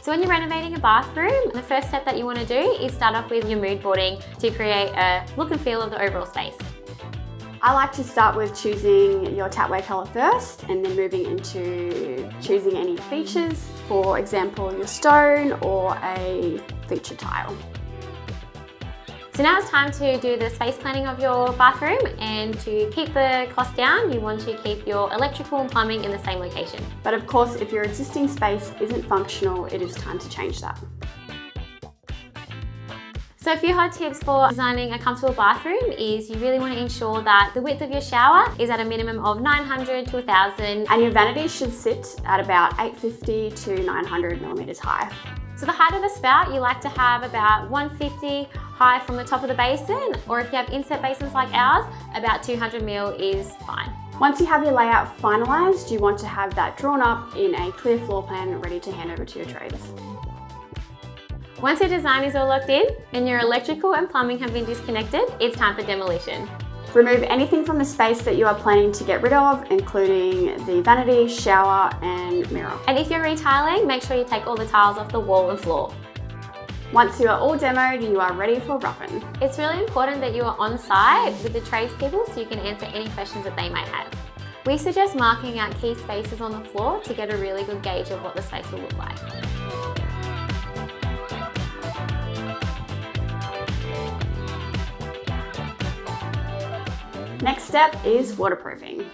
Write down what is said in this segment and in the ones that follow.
So when you're renovating a bathroom, the first step that you want to do is start off with your mood boarding to create a look and feel of the overall space. I like to start with choosing your Tapware colour first and then moving into choosing any features, for example your stone or a feature tile. So now it's time to do the space planning of your bathroom, and to keep the cost down, you want to keep your electrical and plumbing in the same location. But of course, if your existing space isn't functional, it is time to change that. So a few hot tips for designing a comfortable bathroom is you really want to ensure that the width of your shower is at a minimum of 900 to 1000. And your vanity should sit at about 850 to 900 millimeters high. So the height of the spout, you like to have about 150 high from the top of the basin, or if you have inset basins like ours, about 200 mil is fine. Once you have your layout finalised, you want to have that drawn up in a clear floor plan ready to hand over to your trades. Once your design is all locked in and your electrical and plumbing have been disconnected, it's time for demolition. Remove anything from the space that you are planning to get rid of, including the vanity, shower and mirror. And if you're retiling, make sure you take all the tiles off the wall and floor. Once you are all demoed, you are ready for roughing. It's really important that you are on site with the tradespeople so you can answer any questions that they might have. We suggest marking out key spaces on the floor to get a really good gauge of what the space will look like. Next step is waterproofing.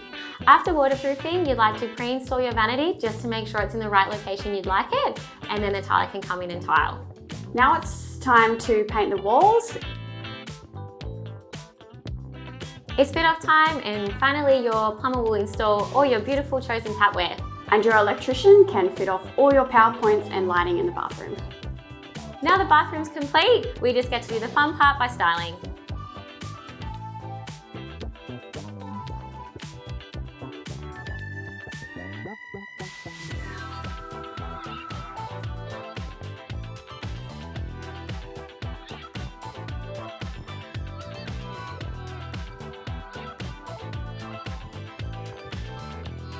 After waterproofing, you'd like to pre-install your vanity just to make sure it's in the right location you'd like it, and then the tiler can come in and tile. Now it's time to paint the walls. It's fit-off time, and finally your plumber will install all your beautiful chosen tapware. And your electrician can fit off all your power points and lighting in the bathroom. Now the bathroom's complete, we just get to do the fun part by styling.